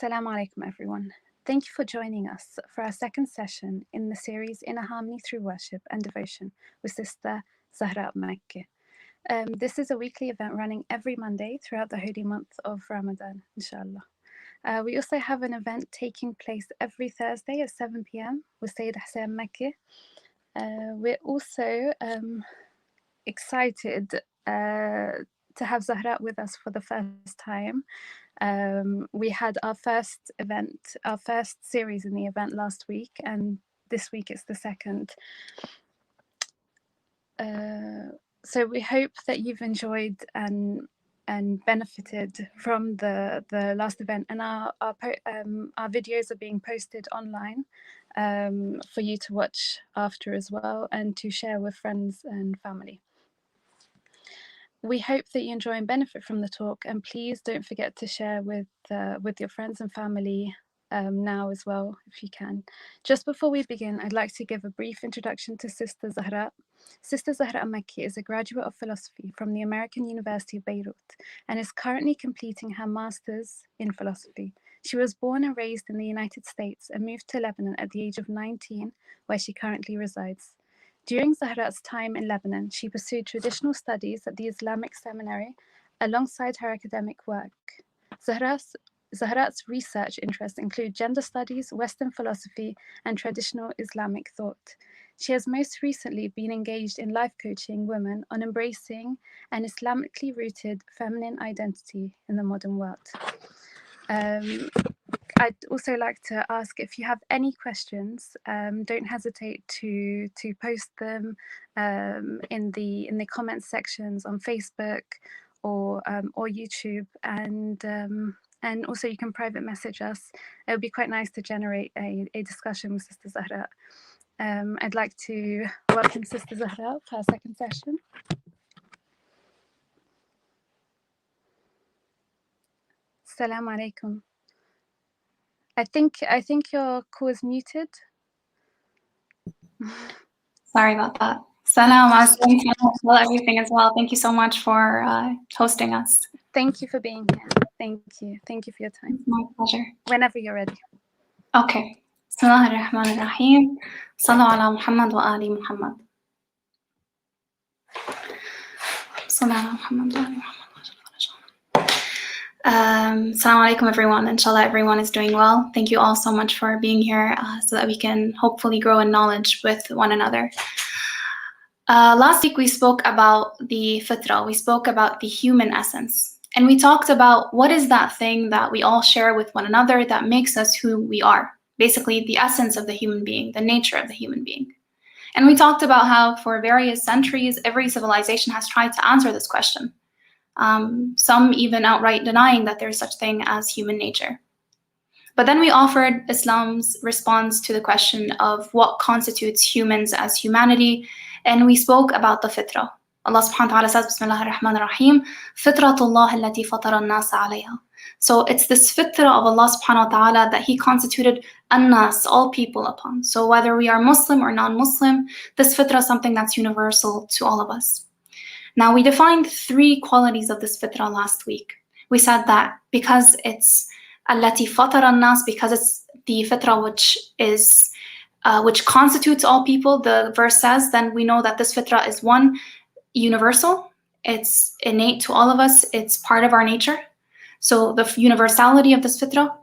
Assalamu alaikum, everyone. Thank you for joining us for our second session in the series Inner Harmony Through Worship and Devotion with Sister Zahra Makke. This is a weekly event running every Monday throughout the Holy Month of Ramadhan, Inshaallah. We also have an event taking place every Thursday at 7 p.m. with Sayyida Zahra Makke. We're also excited to have Zahra with us for the first time. We had our first series in the event last week, and this week it's the second. So we hope that you've enjoyed and benefited from the last event, and our videos are being posted online for you to watch after as well, and to share with friends and family. We hope that you enjoy and benefit from the talk, and please don't forget to share with your friends and family now as well, if you can. Just before we begin, I'd like to give a brief introduction to Sister Zahra. Sister Zahra Makke is a graduate of philosophy from the American University of Beirut and is currently completing her master's in philosophy. She was born and raised in the United States and moved to Lebanon at the age of 19, where she currently resides. During Zahra's time in Lebanon, she pursued traditional studies at the Islamic Seminary alongside her academic work. Zahra's research interests include gender studies, Western philosophy, and traditional Islamic thought. She has most recently been engaged in life coaching women on embracing an Islamically rooted feminine identity in the modern world. I'd also like to ask, if you have any questions, don't hesitate to post them in the comments sections on Facebook or YouTube, and also you can private message us. It would be quite nice to generate a discussion with Sister Zahra. I'd like to welcome Sister Zahra for our second session. Assalamu alaikum. I think your call is muted. Sorry about that. Salam, I was going to everything as well. Thank you so much for hosting us. Thank you for being here. Thank you. Thank you for your time. It's my pleasure. Whenever you're ready. Okay. Bismillah ar-Rahman ar-Rahim. Sallu ala Muhammad wa ali Muhammad. Sallu ala Muhammad wa ali Muhammad. Assalamu alaikum, everyone. Inshallah, everyone is doing well. Thank you all so much for being here so that we can hopefully grow in knowledge with one another. Last week, we spoke about the fitra. We spoke about the human essence. And we talked about what is that thing that we all share with one another that makes us who we are. Basically, the essence of the human being, the nature of the human being. And we talked about how for various centuries, every civilization has tried to answer this question. Some even outright denying that there's such thing as human nature. But then we offered Islam's response to the question of what constitutes humans as humanity, and we spoke about the fitra. Allah subhanahu wa ta'ala says, Bismillah ar-Rahman ar-Rahim, Fitratullah allati fatara an-nas alayha. So it's this fitra of Allah subhanahu wa ta'ala that He constituted an-nas, all people, upon. So whether we are Muslim or non-Muslim, this fitra is something that's universal to all of us. Now, we defined 3 qualities of this fitra last week. We said that because it's allati fatara an-nas, because it's the fitra which constitutes all people, the verse says, then we know that this fitra is one, universal. It's innate to all of us. It's part of our nature. So the universality of this fitra.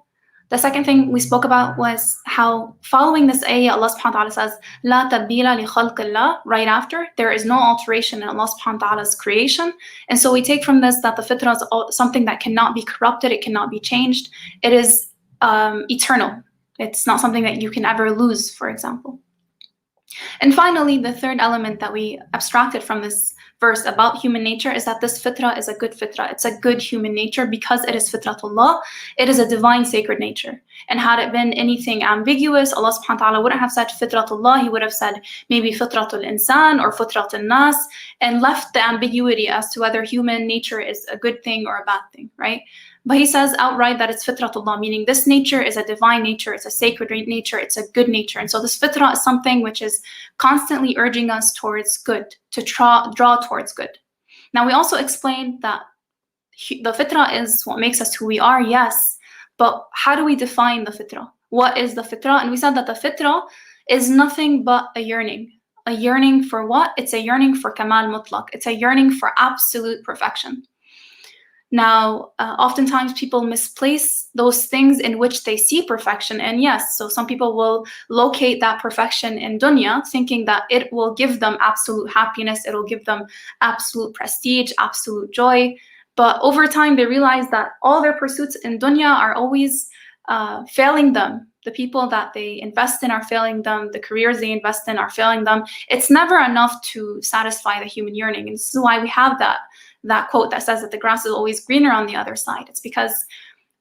The second thing we spoke about was how following this ayah, Allah subhanahu wa ta'ala says, La tabdila li khalqillah, right after, there is no alteration in Allah subhanahu wa ta'ala's creation. And so we take from this that the fitra is something that cannot be corrupted, it cannot be changed. It is eternal. It's not something that you can ever lose, for example. And finally, the third element that we abstracted from this verse about human nature is that this fitra is a good fitra. It's a good human nature because it is fitratullah. It is a divine sacred nature. And had it been anything ambiguous, Allah subhanahu wa ta'ala wouldn't have said fitratullah. He would have said maybe fitratul insan or fitratul nas, and left the ambiguity as to whether human nature is a good thing or a bad thing, right? But He says outright that it's fitratullah, meaning this nature is a divine nature, it's a sacred nature, it's a good nature. And so this fitra is something which is constantly urging us towards good, to draw towards good. Now, we also explained that the fitra is what makes us who we are, yes, But how do we define the fitrah? What is the fitrah? And we said that the fitrah is nothing but a yearning. A yearning for what? It's a yearning for kamal mutlaq. It's a yearning for absolute perfection. Now, oftentimes people misplace those things in which they see perfection. And yes, so some people will locate that perfection in dunya, thinking that it will give them absolute happiness, it'll give them absolute prestige, absolute joy. But over time, they realize that all their pursuits in dunya are always failing them. The people that they invest in are failing them. The careers they invest in are failing them. It's never enough to satisfy the human yearning. And this is why we have that quote that says that the grass is always greener on the other side. It's because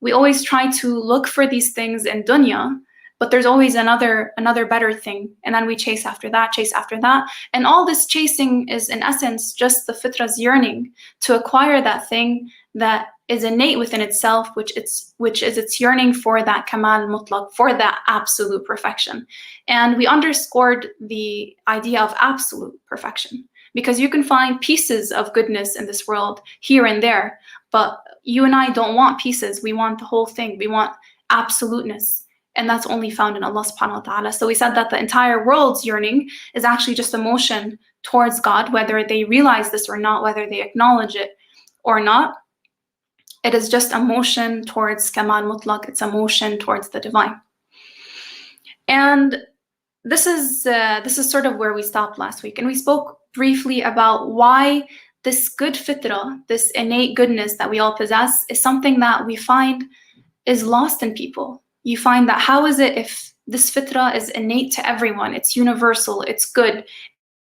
we always try to look for these things in dunya, but there's always another better thing. And then we chase after that. And all this chasing is in essence just the fitrah's yearning to acquire that thing that is innate within itself, which is its yearning for that kamal mutlaq, for that absolute perfection. And we underscored the idea of absolute perfection, because you can find pieces of goodness in this world here and there, but you and I don't want pieces. We want the whole thing. We want absoluteness. And that's only found in Allah subhanahu wa ta'ala. So we said that the entire world's yearning is actually just a motion towards God, whether they realize this or not, whether they acknowledge it or not. It is just a motion towards kamal mutlaq. It's a motion towards the divine. And this is sort of where we stopped last week. And we spoke briefly about why this good fitrah, this innate goodness that we all possess, is something that we find is lost in people. You find that how is it if this fitrah is innate to everyone, it's universal, it's good,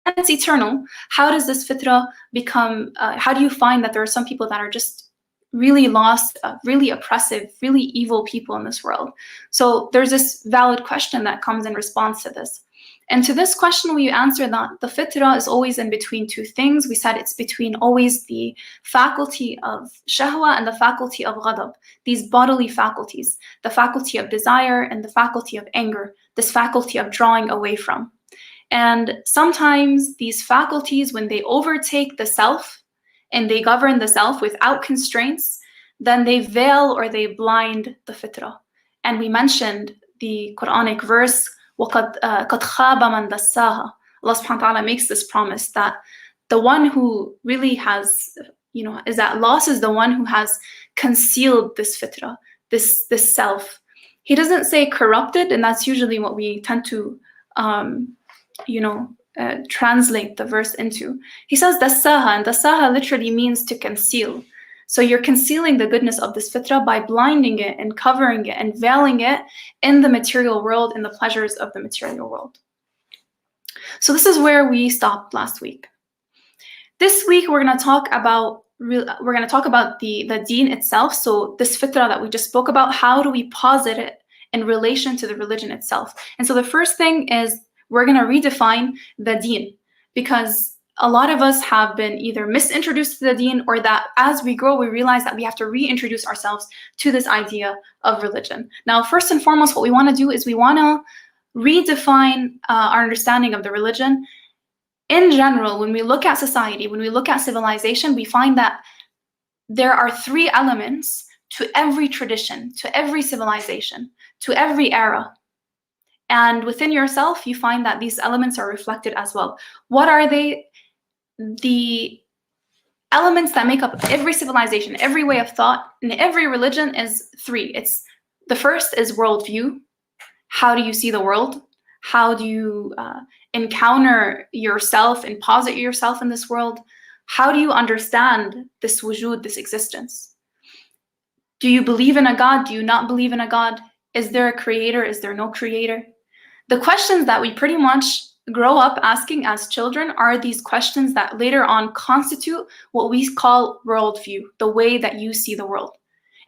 and it's eternal, how does this fitrah become, how do you find that there are some people that are just really lost, really oppressive, really evil people in this world? So there's this valid question that comes in response to this. And to this question, we answer that the fitrah is always in between two things. We said it's between always the faculty of shahwa and the faculty of ghadab, these bodily faculties, the faculty of desire and the faculty of anger, this faculty of drawing away from. And sometimes these faculties, when they overtake the self and they govern the self without constraints, then they veil or they blind the fitrah. And we mentioned the Quranic verse, وَقَدْ خَابَ مَنْ دَسَّاهَا. Allah subhanahu wa ta'ala makes this promise that the one who really has, is at loss is the one who has concealed this fitrah, this self. He doesn't say corrupted, and that's usually what we tend to, translate the verse into. He says dassaha, and dassaha literally means to conceal. So you're concealing the goodness of this fitrah by blinding it and covering it and veiling it in the material world, in the pleasures of the material world. So this is where we stopped last week. This week we're going to talk about the deen itself. So this fitrah that we just spoke about, how do we posit it in relation to the religion itself? And so the first thing is we're going to redefine the deen, because a lot of us have been either misintroduced to the deen, or that as we grow, we realize that we have to reintroduce ourselves to this idea of religion. Now, first and foremost, what we want to do is we want to redefine our understanding of the religion. In general, when we look at society, when we look at civilization, we find that there are three elements to every tradition, to every civilization, to every era. And within yourself, you find that these elements are reflected as well. What are they? The elements that make up every civilization, every way of thought, and every religion is three. The first is worldview. How do you see the world? How do you encounter yourself and posit yourself in this world? How do you understand this wujud, this existence? Do you believe in a God? Do you not believe in a God? Is there a creator? Is there no creator? The questions that we pretty much grow up asking as children are these questions that later on constitute what we call worldview, the way that you see the world.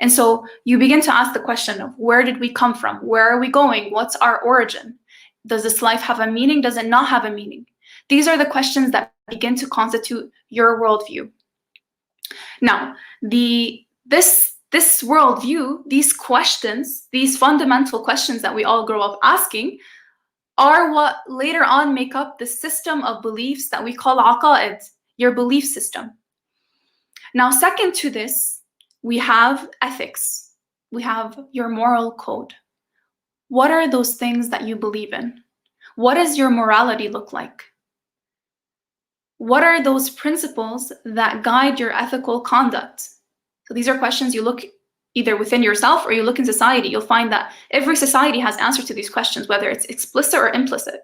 And so you begin to ask the question of where did we come from? Where are we going? What's our origin? Does this life have a meaning? Does it not have a meaning? These are the questions that begin to constitute your worldview. Now, this worldview, these questions, these fundamental questions that we all grow up asking, are what later on make up the system of beliefs that we call aqa'id, your belief system. Now, second to this, we have ethics. we have your moral code. What are those things that you believe in? What does your morality look like? What are those principles that guide your ethical conduct? So these are questions you look either within yourself or you look in society. You'll find that every society has answers to these questions, whether it's explicit or implicit.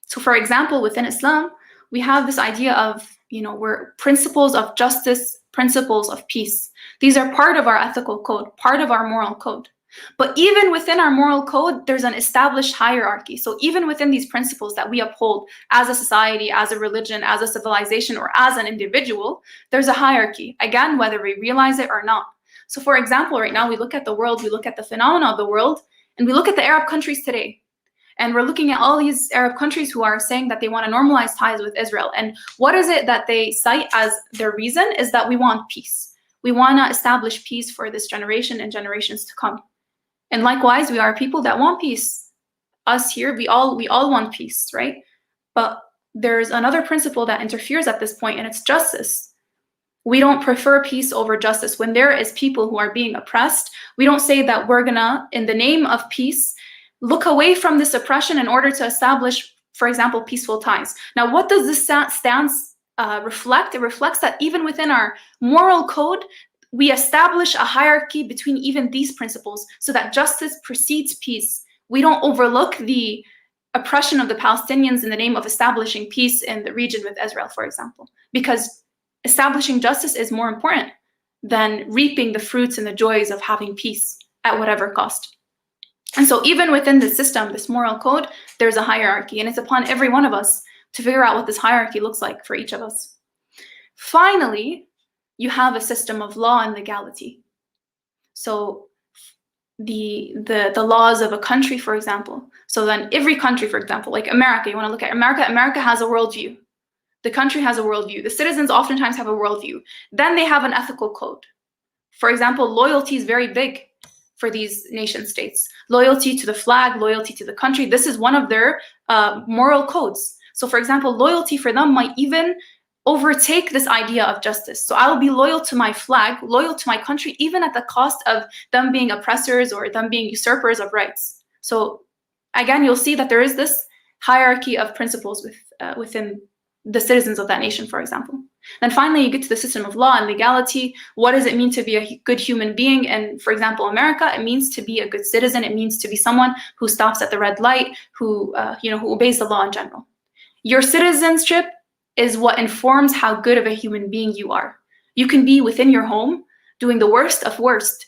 So for example, within Islam, we have this idea of, we're principles of justice, principles of peace. These are part of our ethical code, part of our moral code. But even within our moral code, there's an established hierarchy. So even within these principles that we uphold as a society, as a religion, as a civilization, or as an individual, there's a hierarchy. Again, whether we realize it or not. So for example, right now we look at the world, we look at the phenomena of the world, and we look at the Arab countries today. And we're looking at all these Arab countries who are saying that they want to normalize ties with Israel. And what is it that they cite as their reason is that we want peace. We want to establish peace for this generation and generations to come. And likewise, we are people that want peace. Us here, we all want peace, right? But there's another principle that interferes at this point, and it's justice. We don't prefer peace over justice. When there is people who are being oppressed, we don't say that we're gonna, in the name of peace, look away from this oppression in order to establish, for example, peaceful ties. Now, what does this stance reflect? It reflects that even within our moral code, we establish a hierarchy between even these principles so that justice precedes peace. We don't overlook the oppression of the Palestinians in the name of establishing peace in the region with Israel, for example, because establishing justice is more important than reaping the fruits and the joys of having peace at whatever cost. And so even within this system, this moral code, there's a hierarchy, and it's upon every one of us to figure out what this hierarchy looks like for each of us. Finally, you have a system of law and legality. So the laws of a country, for example. So then every country, for example, like America, you want to look at America, America has a worldview. The country has a worldview. The citizens oftentimes have a worldview. Then they have an ethical code. For example, loyalty is very big for these nation states. Loyalty to the flag, loyalty to the country. This is one of their moral codes. So for example, loyalty for them might even overtake this idea of justice. So I'll be loyal to my flag, loyal to my country, even at the cost of them being oppressors or them being usurpers of rights. So again, you'll see that there is this hierarchy of principles within the citizens of that nation, for example. Then finally, you get to the system of law and legality. What does it mean to be a good human being? And for example, America, it means to be a good citizen. It means to be someone who stops at the red light, who obeys the law in general. Your citizenship is what informs how good of a human being you are. You can be within your home doing the worst of worst.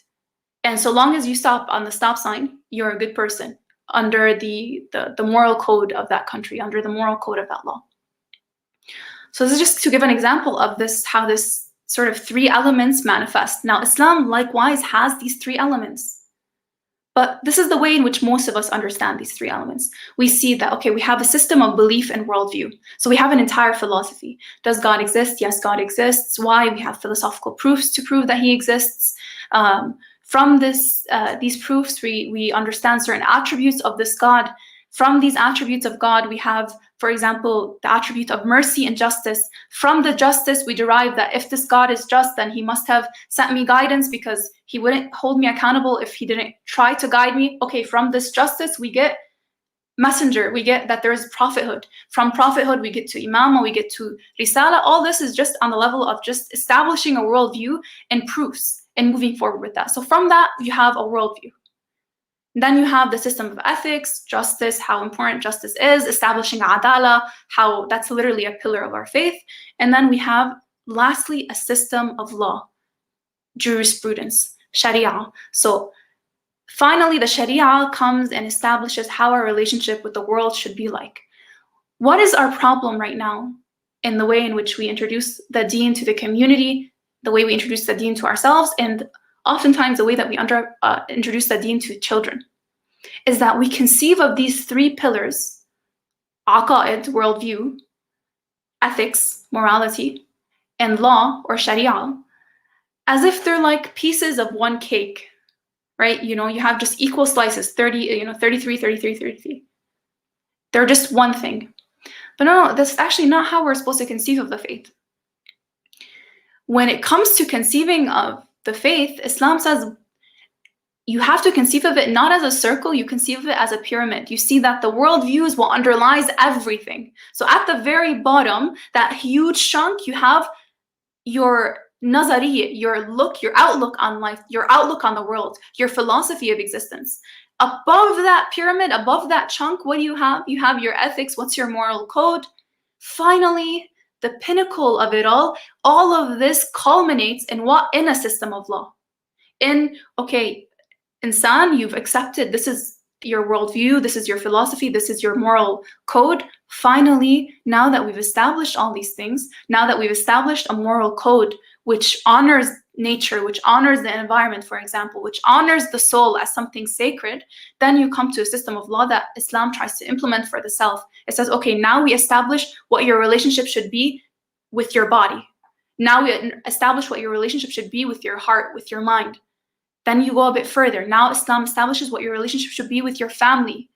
And so long as you stop on the stop sign, you're a good person under the moral code of that country, under the moral code of that law. So this is just to give an example of this, how this sort of three elements manifest. Now, Islam likewise has these three elements. But this is the way in which most of us understand these three elements. We see that, okay, we have a system of belief and worldview. So we have an entire philosophy. Does God exist? Yes, God exists. Why? We have philosophical proofs to prove that he exists. From these proofs, we understand certain attributes of this God. From these attributes of God, we have, for example, the attribute of mercy and justice. From the justice, we derive that if this God is just, then he must have sent me guidance because he wouldn't hold me accountable if he didn't try to guide me. Okay, from this justice, we get messenger. We get that there is prophethood. From prophethood, we get to imama, we get to risala. All this is just on the level of just establishing a worldview and proofs and moving forward with that. So from that, you have a worldview. Then you have the system of ethics, justice, how important justice is, establishing adala, how that's literally a pillar of our faith. And then we have, lastly, a system of law, jurisprudence, sharia. So finally, the sharia comes and establishes how our relationship with the world should be like. What is our problem right now in the way in which we introduce the deen to the community, the way we introduce the deen to ourselves, and oftentimes the way that we introduce the deen to children, is that we conceive of these three pillars, aqa'id, worldview, ethics, morality, and law, or sharia, as if they're like pieces of one cake, right? You have just equal slices, 33, 33, 33. They're just one thing. But no, that's actually not how we're supposed to conceive of the faith. When it comes to conceiving of the faith, Islam says you have to conceive of it not as a circle, you conceive of it as a pyramid. You see that the worldview is what underlies everything. So at the very bottom, that huge chunk, you have your nazariya, your look, your outlook on life, your outlook on the world, your philosophy of existence. Above that pyramid, above that chunk, what do you have? You have your ethics, what's your moral code? Finally, the pinnacle of it all of this culminates in what? In a system of law. In, okay, insan, you've accepted this is your worldview, this is your philosophy, this is your moral code. Finally, now that we've established all these things, now that we've established a moral code which honors nature, which honors the environment, for example, which honors the soul as something sacred, then you come to a system of law that Islam tries to implement for the self. It says, okay, now we establish what your relationship should be with your body. Now we establish what your relationship should be with your heart, with your mind. Then you go a bit further. Now Islam establishes what your relationship should be with your family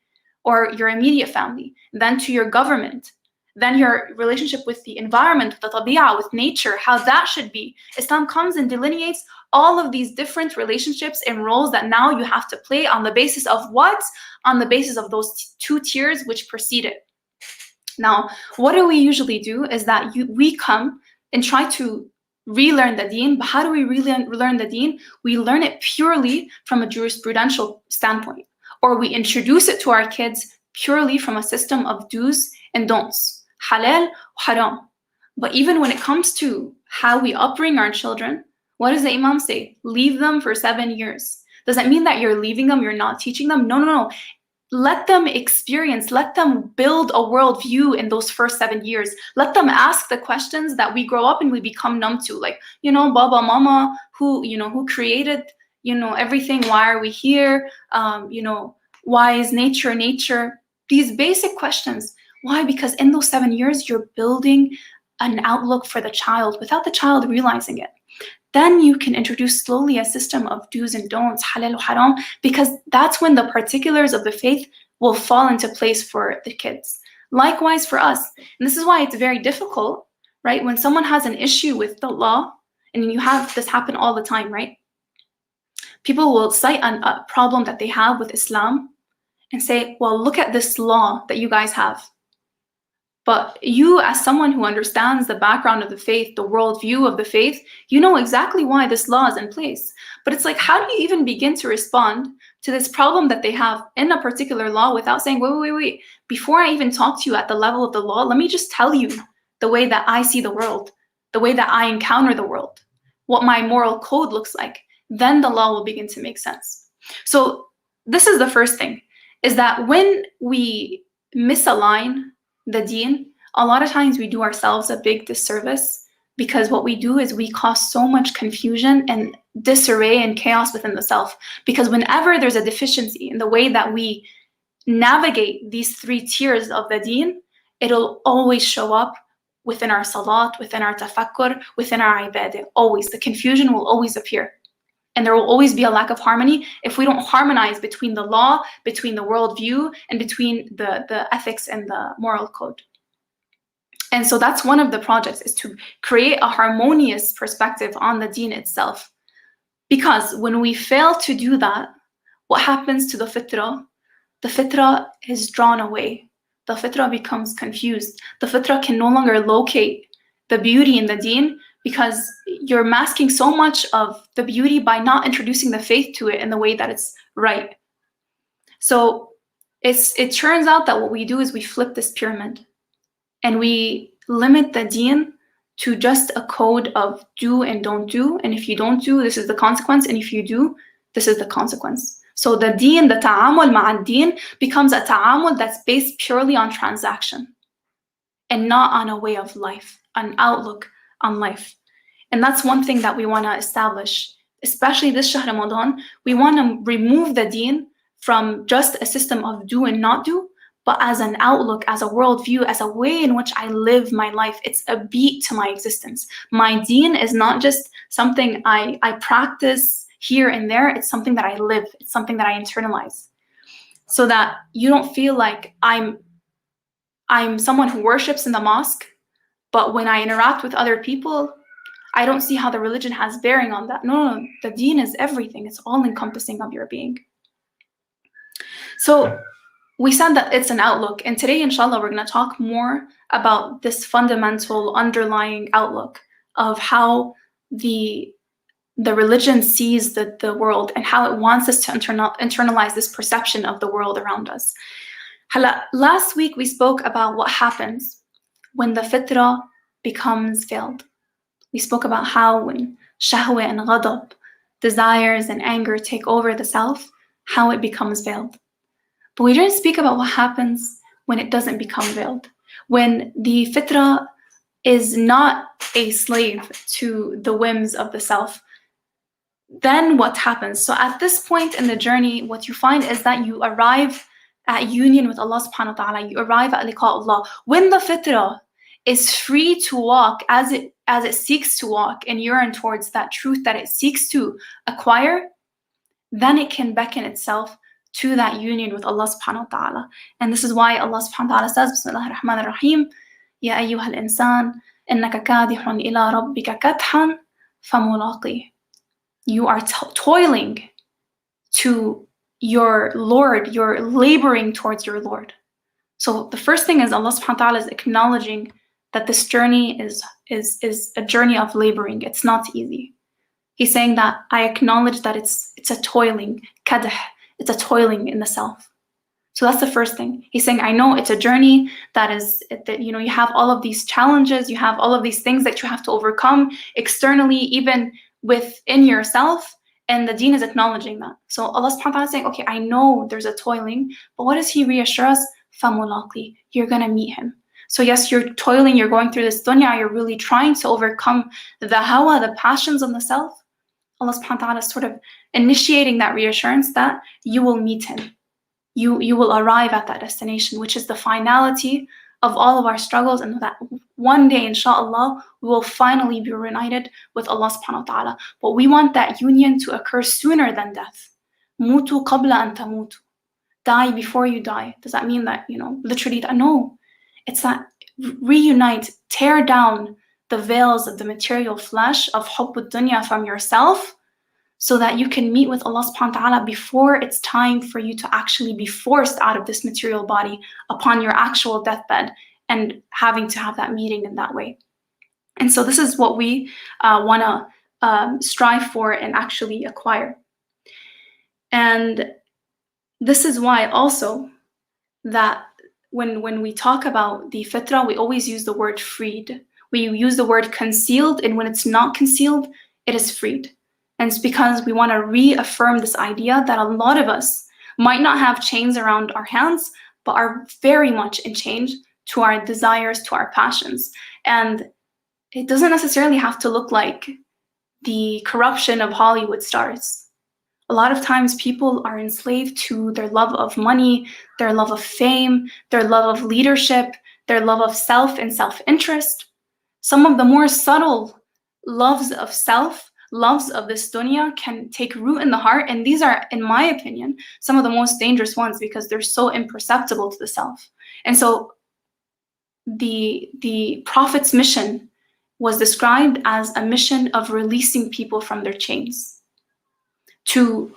or your immediate family, then to your government, then your relationship with the environment, with the tabi'ah, with nature, how that should be. Islam comes and delineates all of these different relationships and roles that now you have to play on the basis of what? On the basis of those two tiers which precede it. Now, what do we usually do is that we come and try to relearn the deen. But how do we relearn the deen? We learn it purely from a jurisprudential standpoint, or we introduce it to our kids purely from a system of do's and don'ts, halal, haram. But even when it comes to how we upbring our children, what does the Imam say? Leave them for 7 years. Does that mean that you're leaving them, you're not teaching them? No. Let them experience, let them build a worldview in those first 7 years. Let them ask the questions that we grow up and we become numb to, like, Baba, Mama, who created, everything? Why are we here? Why is nature nature? These basic questions. Why? Because in those 7 years, you're building an outlook for the child without the child realizing it. Then you can introduce slowly a system of do's and don'ts, halal or haram, because that's when the particulars of the faith will fall into place for the kids. Likewise for us. And this is why it's very difficult, right? When someone has an issue with the law, and you have this happen all the time, right? People will cite a problem that they have with Islam and say, well, look at this law that you guys have. But you, as someone who understands the background of the faith, the worldview of the faith, you know exactly why this law is in place. But it's like, how do you even begin to respond to this problem that they have in a particular law without saying, wait, before I even talk to you at the level of the law, let me just tell you the way that I see the world, the way that I encounter the world, what my moral code looks like. Then the law will begin to make sense. So this is the first thing, is that when we misalign the deen, a lot of times we do ourselves a big disservice, because what we do is we cause so much confusion and disarray and chaos within the self. Because whenever there's a deficiency in the way that we navigate these 3 tiers of the deen, it'll always show up within our salat, within our tafakkur, within our ibadah. Always. The confusion will always appear. And there will always be a lack of harmony if we don't harmonize between the law, between the worldview, and between the ethics and the moral code. And so that's one of the projects, is to create a harmonious perspective on the deen itself. Because when we fail to do that, what happens to the fitrah? The fitrah is drawn away. The fitrah becomes confused. The fitrah can no longer locate the beauty in the deen, because you're masking so much of the beauty by not introducing the faith to it in the way that it's right. So it turns out that what we do is we flip this pyramid and we limit the deen to just a code of do and don't do. And if you don't do, this is the consequence. And if you do, this is the consequence. So the deen, the ta'amul ma'ad deen, becomes a ta'amul that's based purely on transaction and not on a way of life, an outlook on life. And that's one thing that we want to establish, especially this Shahr Ramadan. We want to remove the deen from just a system of do and not do, but as an outlook, as a worldview, as a way in which I live my life. It's a beat to my existence. My deen is not just something I practice here and there. It's something that I live. It's something that I internalize. So that you don't feel like I'm someone who worships in the mosque, but when I interact with other people, I don't see how the religion has bearing on that. No, the deen is everything. It's all encompassing of your being. So we said that it's an outlook, and today, inshallah, we're going to talk more about this fundamental underlying outlook of how the religion sees the world and how it wants us to internalize this perception of the world around us. Last week, we spoke about what happens when the fitrah becomes veiled. We spoke about how when shahwa and ghadab, desires and anger take over the self, how it becomes veiled. But we didn't speak about what happens when it doesn't become veiled. When the fitrah is not a slave to the whims of the self, then what happens? So at this point in the journey, what you find is that you arrive at union with Allah subhanahu wa ta'ala. You arrive at liqa Allah. When the fitrah is free to walk as it seeks to walk and yearn towards that truth that it seeks to acquire, then it can beckon itself to that union with Allah subhanahu wa ta'ala. And this is why Allah subhanahu wa ta'ala says, Bismillahir Rahmanir Rahim, Ya ayyuhal insan, innaka kadihun ila rabbika kadhan famulaqih. You are toiling to your Lord, you're laboring towards your Lord. So the first thing is Allah subhanahu wa ta'ala is acknowledging that this journey is a journey of laboring. It's not easy. He's saying that I acknowledge that it's a toiling, kadh, it's a toiling in the self. So that's the first thing. He's saying, I know it's a journey that you have all of these challenges, you have all of these things that you have to overcome externally, even within yourself, and the deen is acknowledging that. So Allah subhanahu wa ta'ala is saying, okay, I know there's a toiling, but what does He reassure us? فَمُلَاقِي, you're gonna meet Him. So yes, you're toiling, you're going through this dunya, you're really trying to overcome the hawa, the passions of the self. Allah subhanahu wa ta'ala is sort of initiating that reassurance that you will meet Him. You will arrive at that destination, which is the finality of all of our struggles, and that one day, inshallah, we will finally be reunited with Allah subhanahu wa ta'ala. But we want that union to occur sooner than death. Mutu qabla an tamutu. Die before you die. Does that mean that, literally, no. It's that reunite, tear down the veils of the material flesh of hubbud dunya from yourself, so that you can meet with Allah subhanahu wa ta'ala before it's time for you to actually be forced out of this material body upon your actual deathbed and having to have that meeting in that way. And so this is what we want to strive for and actually acquire. And this is why also that when we talk about the fitrah, we always use the word freed. We use the word concealed, and when it's not concealed, it is freed. And it's because we want to reaffirm this idea that a lot of us might not have chains around our hands, but are very much enchained to our desires, to our passions. And it doesn't necessarily have to look like the corruption of Hollywood stars. A lot of times people are enslaved to their love of money, their love of fame, their love of leadership, their love of self and self-interest. Some of the more subtle loves of self, loves of this dunya can take root in the heart, and these are, in my opinion, some of the most dangerous ones because they're so imperceptible to the self. And so the Prophet's mission was described as a mission of releasing people from their chains, to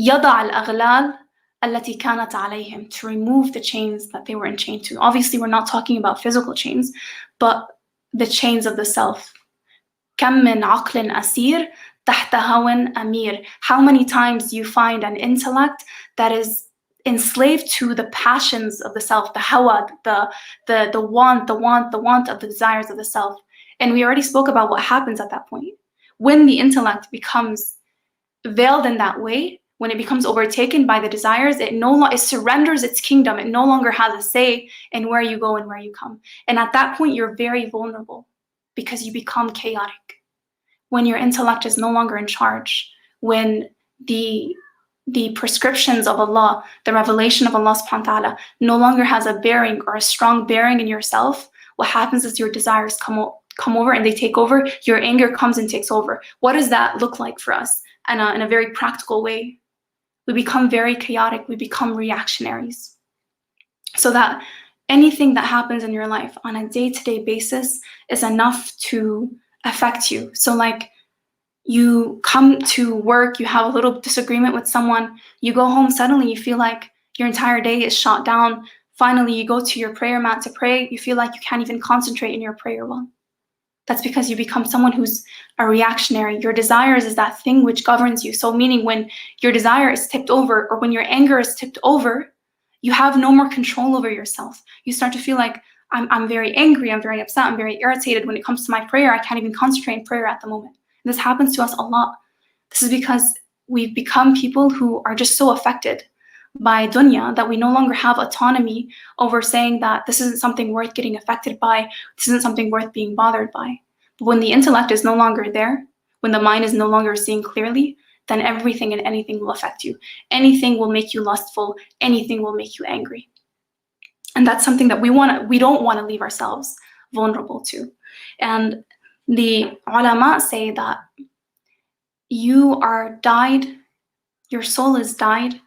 يضع الأغلال التي كانت عليهم, to remove the chains that they were enchained to. Obviously, we're not talking about physical chains, but the chains of the self. كم من عقل أسير تحت هوى أمير. How many times do you find an intellect that is enslaved to the passions of the self, the hawa, the want of the desires of the self? And we already spoke about what happens at that point. When the intellect becomes veiled in that way, when it becomes overtaken by the desires, it surrenders its kingdom. It no longer has a say in where you go and where you come. And at that point, you're very vulnerable because you become chaotic. When your intellect is no longer in charge, when the prescriptions of Allah, the revelation of Allah subhanahu wa ta'ala no longer has a bearing or a strong bearing in yourself, what happens is your desires come over and they take over. Your anger comes and takes over. What does that look like for us? And in a very practical way, we become very chaotic. We become reactionaries. So that anything that happens in your life on a day-to-day basis is enough to affect you. So like, you come to work, you have a little disagreement with someone, you go home, suddenly you feel like your entire day is shot down. Finally, you go to your prayer mat to pray, you feel like you can't even concentrate in your prayer well. That's because you become someone who's a reactionary. Your desires is that thing which governs you. So meaning when your desire is tipped over, or when your anger is tipped over, you have no more control over yourself. You start to feel like, I'm very angry, I'm very upset, I'm very irritated. When it comes to my prayer, I can't even concentrate in prayer at the moment. This happens to us a lot. This is because we've become people who are just so affected by dunya that we no longer have autonomy over saying that this isn't something worth getting affected by, this isn't something worth being bothered by. But when the intellect is no longer there, when the mind is no longer seeing clearly, then everything and anything will affect you. Anything will make you lustful, anything will make you angry. And that's something that we don't want to leave ourselves vulnerable to. And the ulama say that you are dyed, your soul is dyed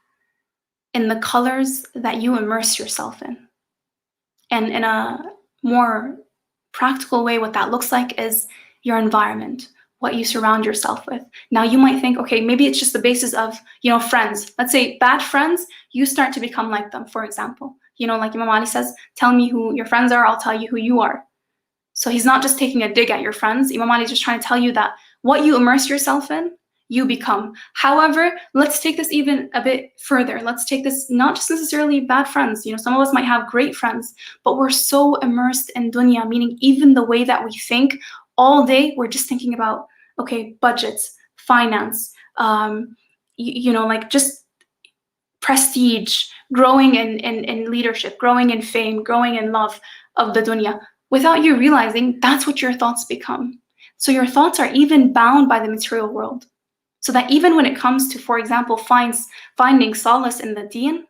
in the colors that you immerse yourself in. And in a more practical way, what that looks like is your environment, what you surround yourself with. Now you might think, okay, maybe it's just the basis of, friends. Let's say bad friends, you start to become like them, for example. Like Imam Ali says, tell me who your friends are, I'll tell you who you are. So he's not just taking a dig at your friends. Imam Ali is just trying to tell you that what you immerse yourself in, you become. However, let's take this even a bit further. Let's take this not just necessarily bad friends. Some of us might have great friends, but we're so immersed in dunya, meaning even the way that we think all day, we're just thinking about, okay, budgets, finance, like just prestige, growing in leadership, growing in fame, growing in love of the dunya. Without you realizing, that's what your thoughts become. So your thoughts are even bound by the material world. So that even when it comes to, for example, finding solace in the deen,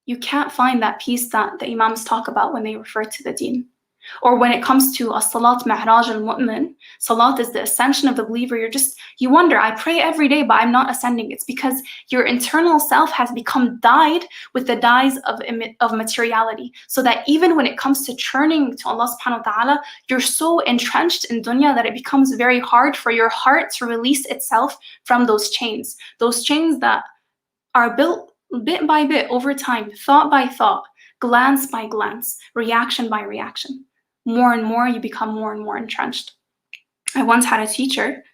you can't find that peace that the imams talk about when they refer to the deen. Or when it comes to as-salat mi'raj al-mu'min, salat is the ascension of the believer. You wonder, I pray every day, but I'm not ascending. It's because your internal self has become dyed with the dyes of materiality. So that even when it comes to turning to Allah subhanahu wa ta'ala, you're so entrenched in dunya that it becomes very hard for your heart to release itself from those chains that are built bit by bit over time, thought by thought, glance by glance, reaction by reaction. More and more, you become more and more entrenched. I once had a teacher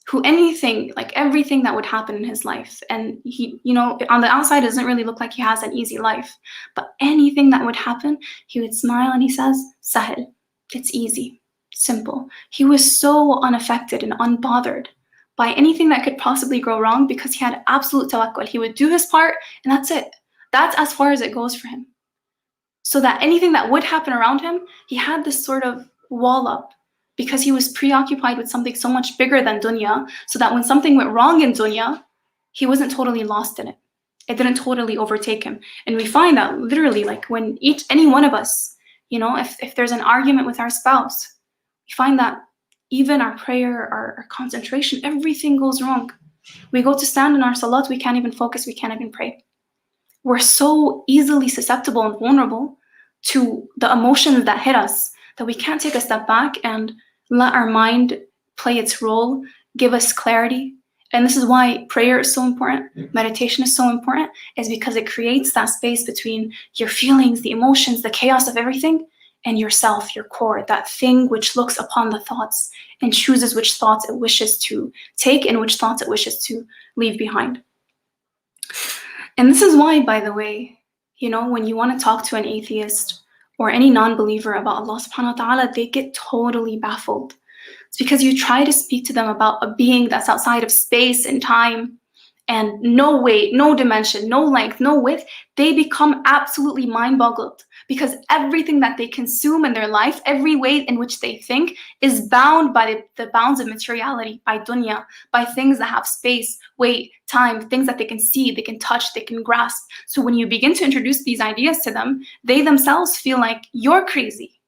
who everything that would happen in his life, and he, on the outside doesn't really look like he has an easy life, but anything that would happen, he would smile and he says, Sahel, it's easy, simple. He was so unaffected and unbothered by anything that could possibly go wrong because he had absolute tawakkul. He would do his part and that's it. That's as far as it goes for him. So that anything that would happen around him, he had this sort of wall up because he was preoccupied with something so much bigger than dunya, so that when something went wrong in dunya, he wasn't totally lost in it. It didn't totally overtake him. And we find that literally, like when any one of us, if there's an argument with our spouse, we find that even our prayer, our concentration, everything goes wrong. We go to stand in our salat, we can't even focus, we can't even pray. We're so easily susceptible and vulnerable to the emotions that hit us that we can't take a step back and let our mind play its role, give us clarity. And this is why prayer is so important, meditation is so important, is because it creates that space between your feelings, the emotions, the chaos of everything, and yourself, your core, that thing which looks upon the thoughts and chooses which thoughts it wishes to take and which thoughts it wishes to leave behind. And this is why, by the way, when you want to talk to an atheist or any non-believer about Allah subhanahu wa ta'ala, they get totally baffled. It's because you try to speak to them about a being that's outside of space and time and no weight, no dimension, no length, no width. They become absolutely mind-boggled because everything that they consume in their life, every way in which they think, is bound by the bounds of materiality, by dunya, by things that have space, weight, time, things that they can see, they can touch, they can grasp. So when you begin to introduce these ideas to them, they themselves feel like you're crazy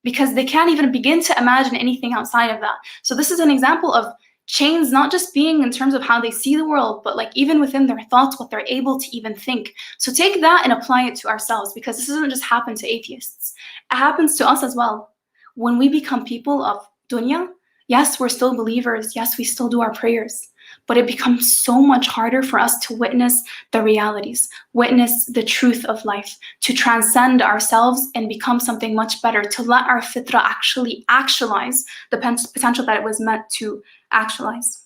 because they can't even begin to imagine anything outside of that. So this is an example of chains not just being in terms of how they see the world, but like even within their thoughts, what they're able to even think. So take that and apply it to ourselves, because this doesn't just happen to atheists. It happens to us as well. When we become people of dunya, Yes, we're still believers. Yes, we still do our prayers. But it becomes so much harder for us to witness the realities, witness the truth of life, to transcend ourselves and become something much better, to let our fitra actually actualize the potential that it was meant to actualize.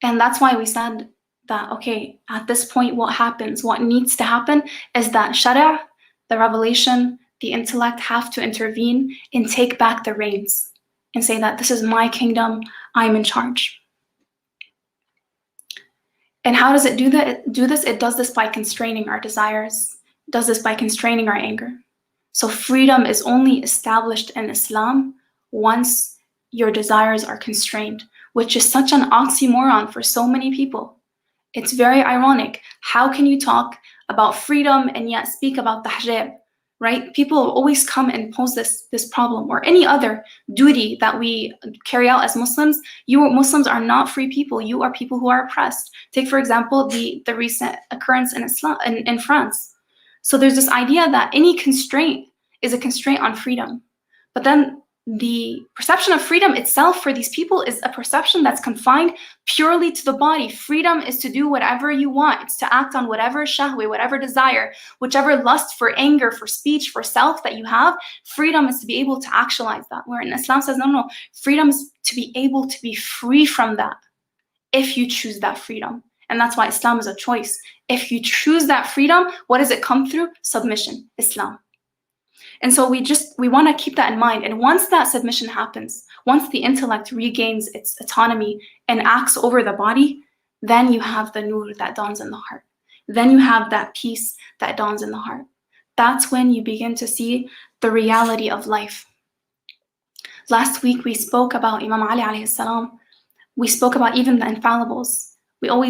And that's why we said that, okay, at this point, what happens, what needs to happen is that Shara', the revelation, the intellect have to intervene and take back the reins and say that this is my kingdom, I'm in charge. And how does it do this? It does this by constraining our desires. It does this by constraining our anger. So freedom is only established in Islam once your desires are constrained, which is such an oxymoron for so many people. It's very ironic. How can you talk about freedom and yet speak about the hijab, right? People always come and pose this problem, or any other duty that we carry out as Muslims. Muslims are not free people. You are people who are oppressed. Take, for example, the recent occurrence in France. So there's this idea that any constraint is a constraint on freedom. But then the perception of freedom itself for these people is a perception that's confined purely to the body. Freedom is to do whatever you want. It's to act on whatever shahwa, whatever desire, whichever lust for anger, for speech, for self that you have. Freedom is to be able to actualize that. Where in Islam says, no, freedom is to be able to be free from that if you choose that freedom. And that's why Islam is a choice. If you choose that freedom, what does it come through? Submission, Islam. And so we want to keep that in mind. And once that submission happens, once the intellect regains its autonomy and acts over the body, then you have the nur that dawns in the heart. Then you have that peace that dawns in the heart. That's when you begin to see the reality of life. Last week we spoke about Imam Ali alayhi salam. We spoke about even the infallibles. All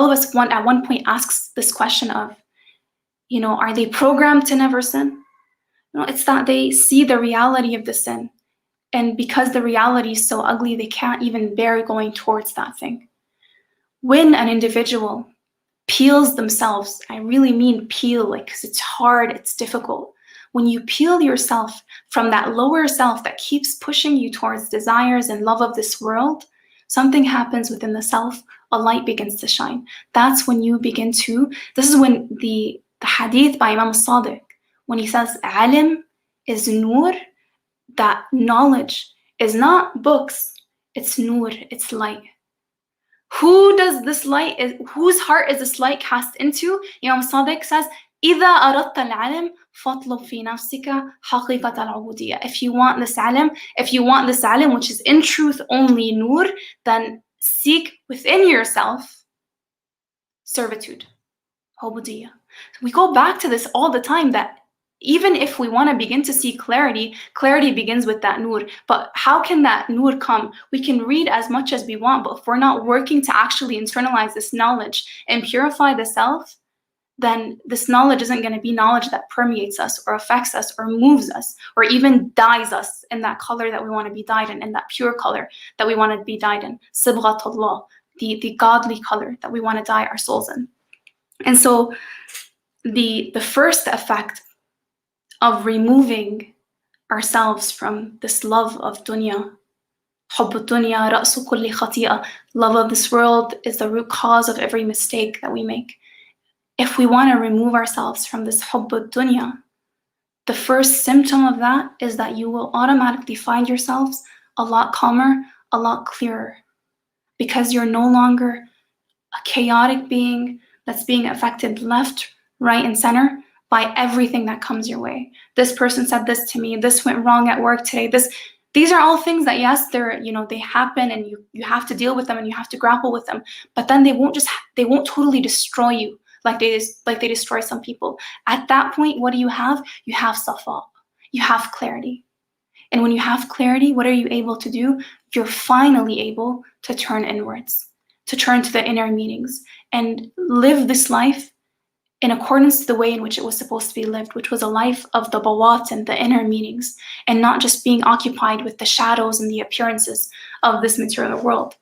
of us at one point asks this question of, are they programmed to never sin? No, it's that they see the reality of the sin. And because the reality is so ugly, they can't even bear going towards that thing. When an individual peels themselves, I really mean peel, because it's hard, it's difficult. When you peel yourself from that lower self that keeps pushing you towards desires and love of this world, something happens within the self, a light begins to shine. That's when you begin to, this is when the hadith by Imam al-Sadiq, when he says, alim is nur, that knowledge is not books, it's nur, it's light. Whose heart is this light cast into? Imam Sadiq says, إِذَا أَرَدْتَ الْعَلِمْ فَاطْلُبْ فِي نَفْسِكَ حَقِيقَةَ الْعُبُودِيَّةِ If you want this alim, which is in truth only nur, then seek within yourself servitude, ubudiyya. We go back to this all the time, that even if we want to begin to see clarity begins with that nur. But how can that nur come? We can read as much as we want, but if we're not working to actually internalize this knowledge and purify the self, then this knowledge isn't going to be knowledge that permeates us or affects us or moves us or even dyes us in that color that we want to be dyed in that pure color that we want to be dyed in, sibghatullah, the godly color that we want to dye our souls in. And so the first effect of removing ourselves from this love of dunya, حب الدنيا رأس كل خطيئة, love of this world is the root cause of every mistake that we make. If we want to remove ourselves from this حب الدنيا, the first symptom of that is that you will automatically find yourselves a lot calmer, a lot clearer, because you're no longer a chaotic being that's being affected left, right, and center by everything that comes your way. This person said this to me, this went wrong at work today, these are all things that, yes, they happen and you have to deal with them and you have to grapple with them, but then they won't totally destroy you like they destroy some people. At that point, what do you have? You have safa, you have clarity. And when you have clarity, what are you able to do? You're finally able to turn inwards, to turn to the inner meanings and live this life in accordance to the way in which it was supposed to be lived, which was a life of the bawat and the inner meanings, and not just being occupied with the shadows and the appearances of this material world.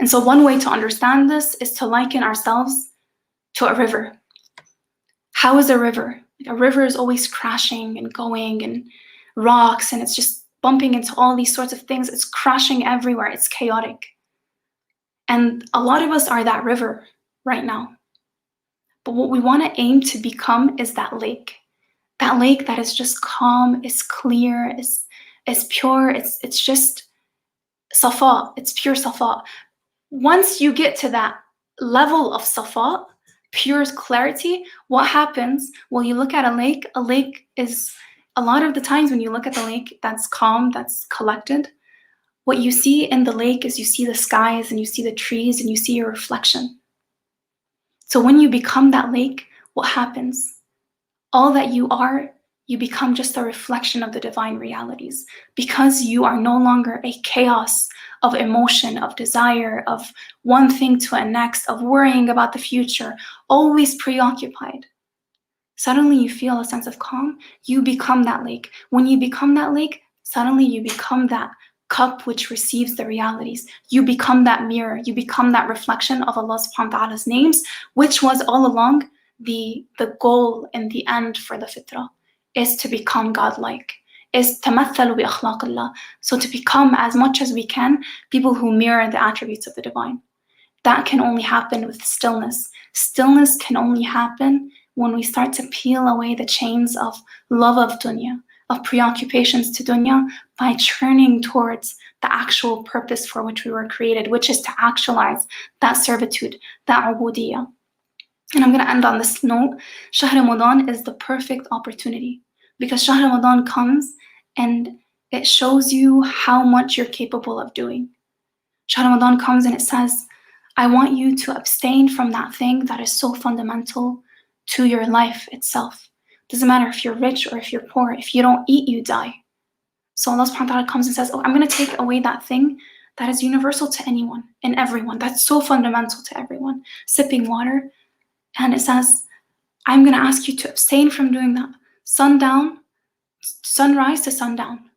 And so one way to understand this is to liken ourselves to a river. How is a river? A river is always crashing and going and rocks, and it's just bumping into all these sorts of things. It's crashing everywhere. It's chaotic. And a lot of us are that river right now. But what we want to aim to become is that lake. That lake that is just calm, is clear, is pure. It's just safa. It's pure safa. Once you get to that level of safa, pure clarity, what happens? Well, you look at a lake is, a lot of the times when you look at the lake that's calm, that's collected, what you see in the lake is you see the skies and you see the trees and you see your reflection. So when you become that lake, what happens? All that you are, you become just a reflection of the divine realities, because you are no longer a chaos of emotion, of desire, of one thing to a next, of worrying about the future, always preoccupied. Suddenly you feel a sense of calm. You become that lake. When you become that lake, suddenly you become that cup which receives the realities. You become that mirror. You become that reflection of Allah subhanahu wa ta'ala's names, which was all along the goal in the end for the fitrah, is to become godlike, is tamathalu bi akhlaqillah. So to become, as much as we can, people who mirror the attributes of the divine. That can only happen with stillness. Stillness can only happen when we start to peel away the chains of love of dunya, of preoccupations to dunya, by turning towards the actual purpose for which we were created, which is to actualize that servitude, that ubudiyah. And I'm going to end on this note. Shahr Ramadan is the perfect opportunity, because Shahr Ramadan comes and it shows you how much you're capable of doing. Shahr Ramadan comes and it says, I want you to abstain from that thing that is so fundamental to your life itself. Doesn't matter if you're rich or if you're poor. If you don't eat, you die. So Allah subhanahu wa ta'ala comes and says, oh, I'm going to take away that thing that is universal to anyone and everyone. That's so fundamental to everyone. Sipping water. And it says, I'm going to ask you to abstain from doing that. Sundown, sunrise to sundown.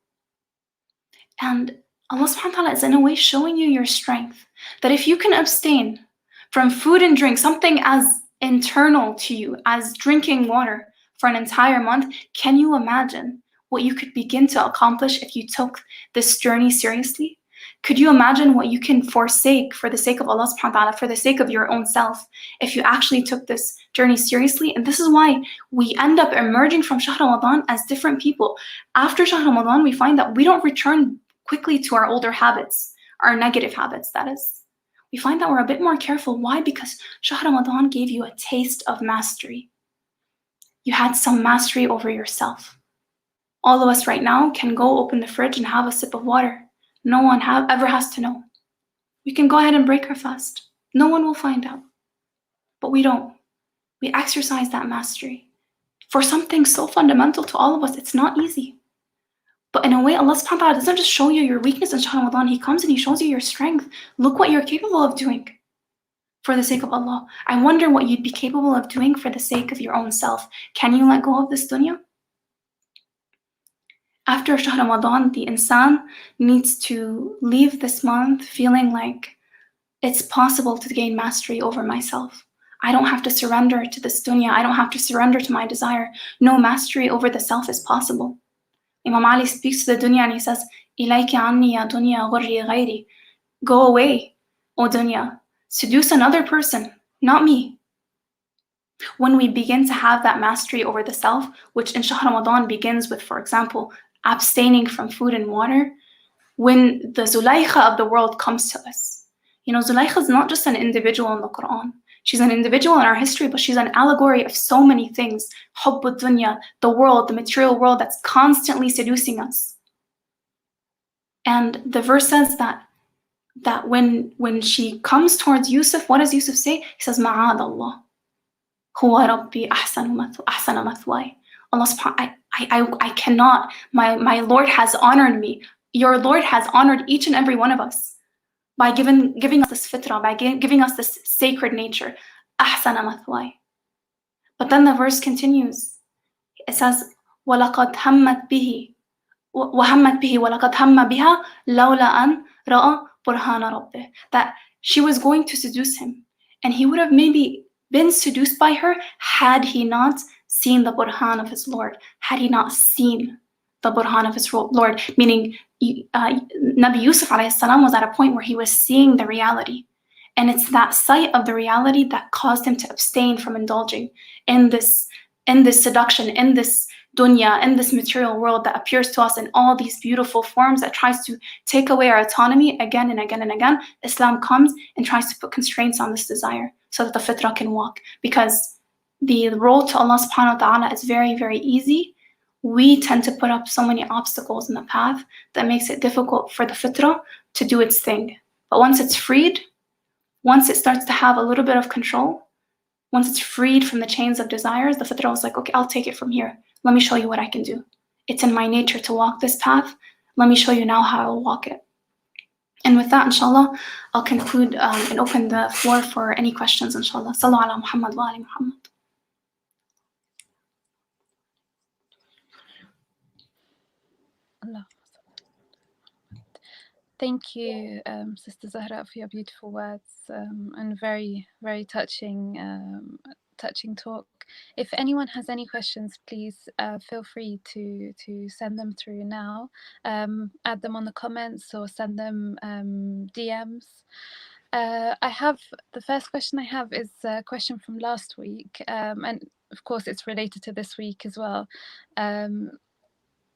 And Allah subhanahu wa ta'ala is in a way showing you your strength. That if you can abstain from food and drink, something as internal to you as drinking water for an entire month, can you imagine what you could begin to accomplish if you took this journey seriously? Could you imagine what you can forsake for the sake of Allah subhanahu wa ta'ala, for the sake of your own self, if you actually took this journey seriously? And this is why we end up emerging from Shahr Ramadan as different people. After Shahr Ramadan, we find that we don't return quickly to our older habits, our negative habits, that is. We find that we're a bit more careful. Why? Because Shahr Ramadan gave you a taste of mastery. You had some mastery over yourself. All of us right now can go open the fridge and have a sip of water. No one ever has to know. We can go ahead and break our fast. No one will find out. But we don't. We exercise that mastery. For something so fundamental to all of us, it's not easy. But in a way, Allah subhanahu wa ta'ala doesn't just show you your weakness in Shahr Ramadan. He comes and He shows you your strength. Look what you're capable of doing for the sake of Allah. I wonder what you'd be capable of doing for the sake of your own self. Can you let go of this dunya? After Shahr Ramadan, the insan needs to leave this month feeling like it's possible to gain mastery over myself. I don't have to surrender to this dunya. I don't have to surrender to my desire. No, mastery over the self is possible. Imam Ali speaks to the dunya and he says, إِلَيْكِ عَنِّي يَا دُنْيَا غُرِّي غَيْرِي. Go away, O dunya. Seduce another person, not me. When we begin to have that mastery over the self, which in Shahr Ramadan begins with, for example, abstaining from food and water, when the Zulaykha of the world comes to us. You know, Zulaykha is not just an individual in the Quran. She's an individual in our history, but she's an allegory of so many things. Hubbu dunya, the world, the material world that's constantly seducing us. And the verse says that when she comes towards Yusuf, what does Yusuf say? He says, Ma'ad Allah. Huwa Rabbi ahsana mathwaya. Allah subhanahu, I cannot, my Lord has honored me. Your Lord has honored each and every one of us by giving us this fitrah, by giving us this sacred nature. Ahsana mathwaya. But then the verse continues. It says, وَلَقَدْ هَمَّتْ بِهِ وَهَمَّتْ بِهِ وَلَقَدْ هَمَّ بِهَا لَوْلَا أَنْ رَأَى بُرْهَانَ رَبِّهِ. That she was going to seduce him. And he would have maybe been seduced by her had he not seen the burhan of his Lord, had he not seen the Burhan of his Lord, meaning Nabi Yusuf alayhi salam was at a point where he was seeing the reality. And it's that sight of the reality that caused him to abstain from indulging in this seduction, in this dunya, in this material world that appears to us in all these beautiful forms that tries to take away our autonomy again and again and again. Islam comes and tries to put constraints on this desire so that the fitrah can walk. Because the road to Allah subhanahu wa ta'ala is very, very easy. We tend to put up so many obstacles in the path that makes it difficult for the fitrah to do its thing. But once it's freed, once it starts to have a little bit of control, once it's freed from the chains of desires, the fitrah was like, okay, I'll take it from here. Let me show you what I can do. It's in my nature to walk this path. Let me show you now how I'll walk it. And with that, inshallah, I'll conclude and open the floor for any questions, inshallah. Sallu ala Muhammad wa ali Muhammad. Allah. Thank you, Sister Zahra, for your beautiful words and very, very touching talk. If anyone has any questions, please feel free to send them through now. Add them on the comments or send them DMs. The first question I have is a question from last week, and of course it's related to this week as well.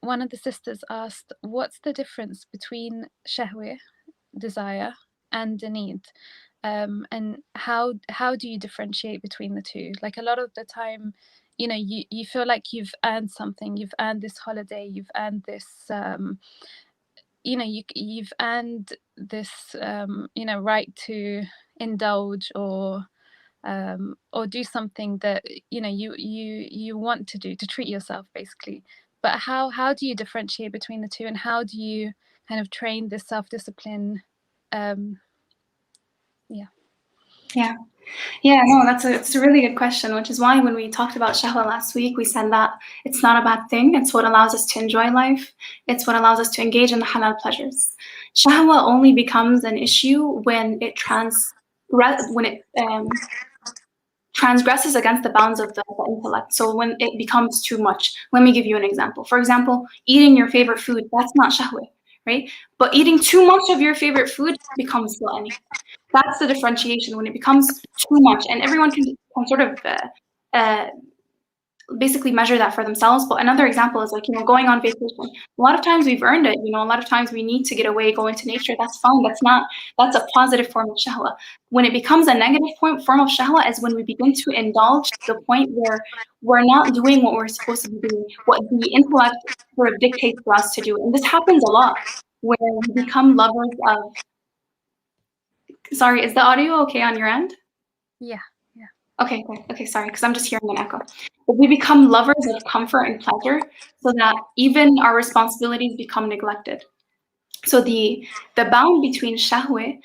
One of the sisters asked, what's the difference between shahwa, desire, and a need? And how do you differentiate between the two? Like a lot of the time, you feel like you've earned something, you've earned this holiday, you've earned this, you've earned this, right to indulge or do something that, you want to do, to treat yourself basically. But how do you differentiate between the two, and how do you kind of train this self-discipline? No, it's a really good question, which is why when we talked about shahwa last week, we said that it's not a bad thing. It's what allows us to enjoy life. It's what allows us to engage in the halal pleasures. Shahwa only becomes an issue when it transgresses against the bounds of the intellect. So when it becomes too much. Let me give you an example. For example, eating your favorite food, that's not shahwa, right? But eating too much of your favorite food becomes gluttony. That's the differentiation, when it becomes too much. And everyone can sort of basically measure that for themselves. But another example is like, going on vacation. A lot of times we've earned it. A lot of times we need to get away, go into nature. That's fine. That's a positive form of shahwa. When it becomes a negative form of shahwa is when we begin to indulge to the point where we're not doing what we're supposed to be doing, what the intellect sort of dictates for us to do. And this happens a lot, where we become lovers of... Sorry, is the audio okay on your end? Yeah. Okay, sorry, because I'm just hearing an echo. But we become lovers of comfort and pleasure, so that even our responsibilities become neglected. So the bound between shahwa,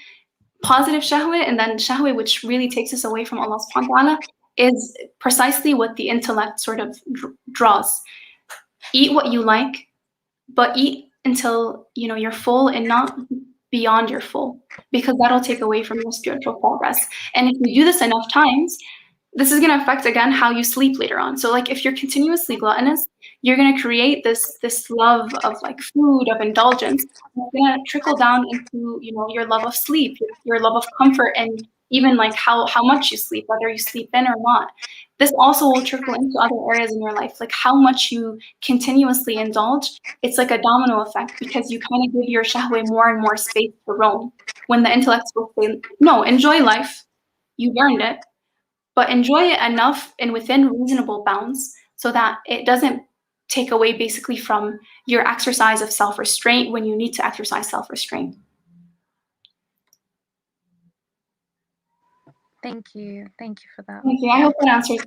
positive shahwa, and then shahwa, which really takes us away from Allah subhanahu wa ta'ala, is precisely what the intellect sort of draws. Eat what you like, but eat until you're full and not beyond your full, because that'll take away from your spiritual progress. And if you do this enough times, this is going to affect again how you sleep later on. So like if you're continuously gluttonous, you're going to create this love of like food, of indulgence. It's going to trickle down into your love of sleep, your love of comfort, and even like how much you sleep, whether you sleep in or not. This also will trickle into other areas in your life, like how much you continuously indulge. It's like a domino effect, because you kind of give your shahwa more and more space to roam. When the intellect will say, no, enjoy life, you've earned it, but enjoy it enough and within reasonable bounds so that it doesn't take away basically from your exercise of self-restraint when you need to exercise self-restraint. Thank you for that. Thank you. I hope that answers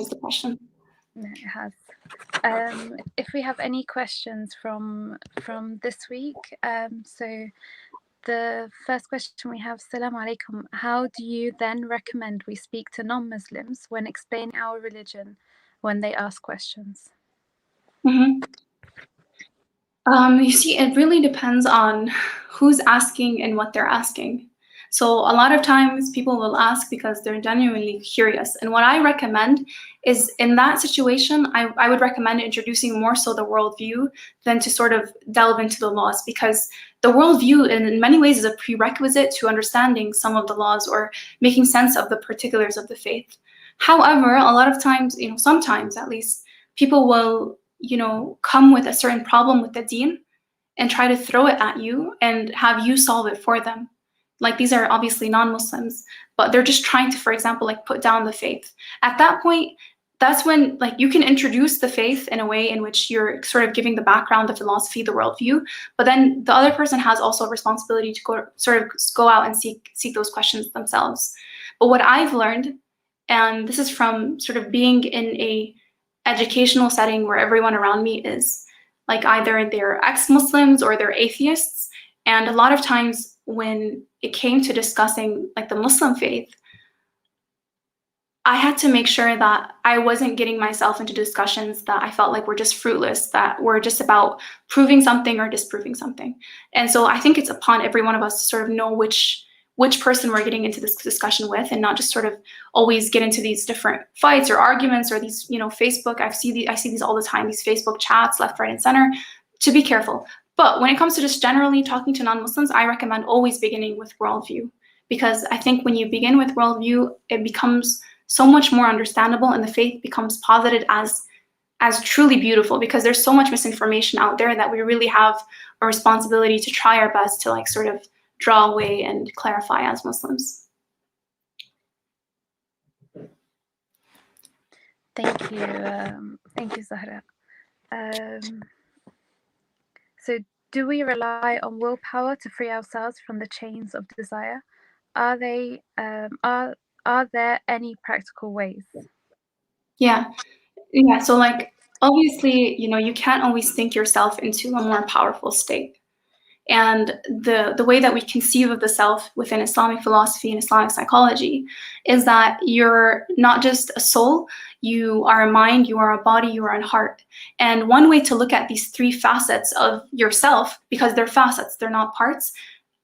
the question. No, it has. If we have any questions from this week, so the first question we have, Assalamu alaikum. How do you then recommend we speak to non-Muslims when explaining our religion when they ask questions? You see, it really depends on who's asking and what they're asking. So a lot of times people will ask because they're genuinely curious. And what I recommend is, in that situation, I would recommend introducing more so the worldview than to sort of delve into the laws, because the worldview in many ways is a prerequisite to understanding some of the laws or making sense of the particulars of the faith. However, a lot of times, sometimes at least, people will, come with a certain problem with the deen and try to throw it at you and have you solve it for them. Like, these are obviously non-Muslims, but they're just trying to, for example, like put down the faith. At that point, that's when like you can introduce the faith in a way in which you're sort of giving the background, the philosophy, the worldview, but then the other person has also a responsibility to go out and seek those questions themselves. But what I've learned, and this is from sort of being in a educational setting where everyone around me is like either they're ex-Muslims or they're atheists, and a lot of times when it came to discussing like the Muslim faith, I had to make sure that I wasn't getting myself into discussions that I felt like were just fruitless, that were just about proving something or disproving something. And so I think it's upon every one of us to sort of know which person we're getting into this discussion with, and not just sort of always get into these different fights or arguments or these, Facebook, I see these all the time, these Facebook chats left, right, and center, to be careful. But when it comes to just generally talking to non-Muslims, I recommend always beginning with worldview, because I think when you begin with worldview, it becomes so much more understandable, and the faith becomes posited as truly beautiful, because there's so much misinformation out there that we really have a responsibility to try our best to like sort of draw away and clarify as Muslims. Thank you, Zahra. So, do we rely on willpower to free ourselves from the chains of desire? Are there any practical ways? Yeah. So like, obviously, you can't always think yourself into a more powerful state. And the way that we conceive of the self within Islamic philosophy and Islamic psychology is that you're not just a soul, you are a mind, you are a body, you are a heart. And one way to look at these three facets of yourself, because they're facets, they're not parts,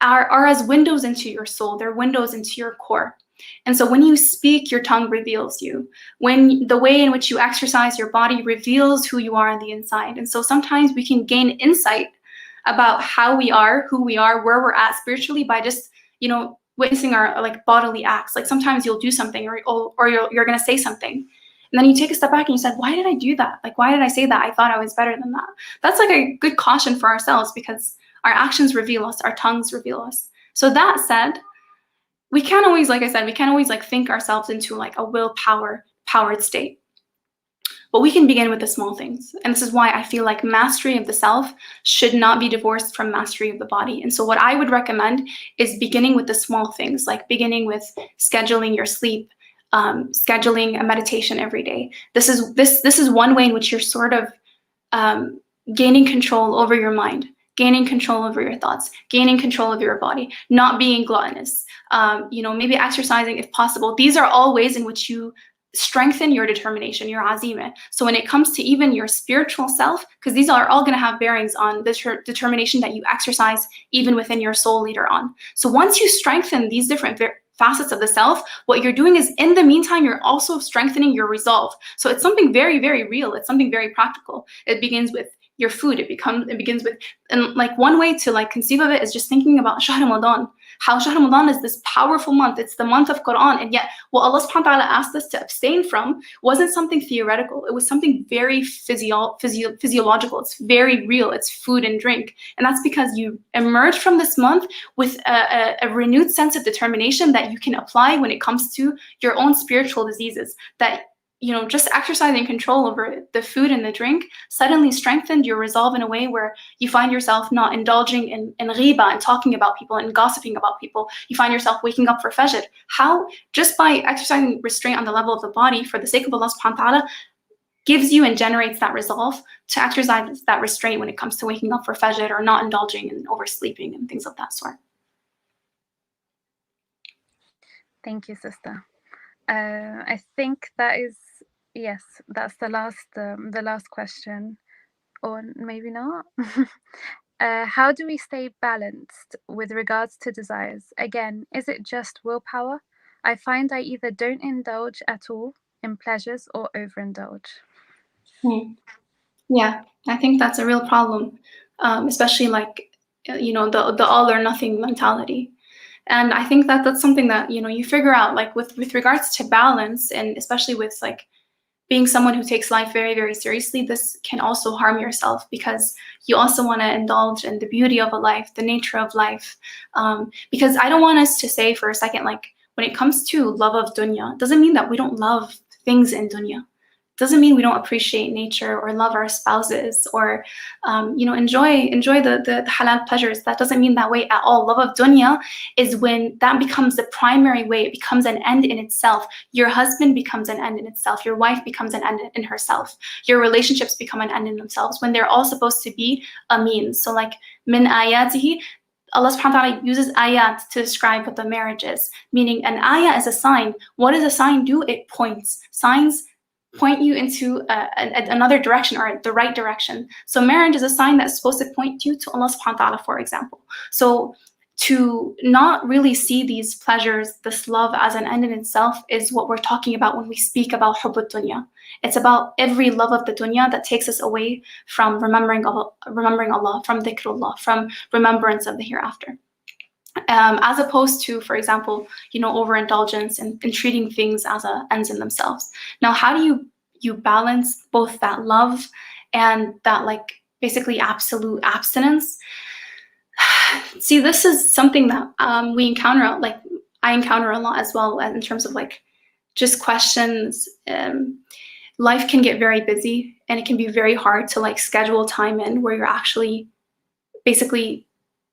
are as windows into your soul. They're windows into your core. And so when you speak, your tongue reveals you. When the way in which you exercise your body reveals who you are on the inside. And so sometimes we can gain insight about how we are, who we are, where we're at spiritually by just, witnessing our like bodily acts. Like sometimes you'll do something or you're going to say something. And then you take a step back and you said, why did I do that? Like, why did I say that? I thought I was better than that. That's like a good caution for ourselves, because our actions reveal us, our tongues reveal us. So that said, we can't always, like I said, like think ourselves into like a powered state. But we can begin with the small things. And this is why I feel like mastery of the self should not be divorced from mastery of the body. And so what I would recommend is beginning with the small things, like beginning with scheduling your sleep, scheduling a meditation every day. This is one way in which you're sort of gaining control over your mind, gaining control over your thoughts, gaining control of your body, not being gluttonous, maybe exercising if possible. These are all ways in which you strengthen your determination, your azimah. So when it comes to even your spiritual self, because these are all going to have bearings on the determination that you exercise even within your soul later on. So once you strengthen these different facets of the self, what you're doing is, in the meantime, you're also strengthening your resolve. So it's something very, very real. It's something very practical. It begins with your food. It begins with, and like one way to like conceive of it is just thinking about Shahr Ramadan. How Shahr Ramadan is this powerful month. It's the month of Quran. And yet what Allah subhanahu wa ta'ala asked us to abstain from wasn't something theoretical. It was something very physiological. It's very real. It's food and drink. And that's because you emerge from this month with a renewed sense of determination that you can apply when it comes to your own spiritual diseases. That just exercising control over the food and the drink suddenly strengthened your resolve in a way where you find yourself not indulging in ghiba and talking about people and gossiping about people. You find yourself waking up for fajr. How? Just by exercising restraint on the level of the body for the sake of Allah subhanahu wa ta'ala gives you and generates that resolve to exercise that restraint when it comes to waking up for fajr or not indulging in oversleeping and things of that sort. Thank you, sister. I think that's the last question, or maybe not. how do we stay balanced with regards to desires? Again, is it just willpower? I find I either don't indulge at all in pleasures or overindulge. Yeah, I think that's a real problem, especially like, the all or nothing mentality. And I think that that's something that, you figure out, like with regards to balance, and especially with like being someone who takes life very, very seriously, this can also harm yourself, because you also want to indulge in the beauty of a life, the nature of life. Because I don't want us to say for a second, like, when it comes to love of dunya, it doesn't mean that we don't love things in dunya. Doesn't mean we don't appreciate nature or love our spouses, or enjoy the halal pleasures. That doesn't mean that way at all. Love of dunya is when that becomes the primary way. It becomes an end in itself. Your husband becomes an end in itself. Your wife becomes an end in herself. Your relationships become an end in themselves, when they're all supposed to be a means. So like, min ayatihi, Allah subhanahu wa ta'ala uses ayat to describe what the marriage is, meaning an ayah is a sign. What does a sign do? It points. Signs point you into another direction, or the right direction. So marriage is a sign that's supposed to point you to Allah subhanahu wa ta'ala, for example. So to not really see these pleasures, this love, as an end in itself is what we're talking about when we speak about hubbut dunya. It's about every love of the dunya that takes us away from remembering Allah, from dhikrullah, from remembrance of the hereafter. As opposed to, for example, overindulgence and treating things as ends in themselves. Now, how do you balance both that love and that, like, basically absolute abstinence? See, this is something that we encounter, like I encounter a lot as well, in terms of like just questions. Life can get very busy, and it can be very hard to like schedule time in where you're actually basically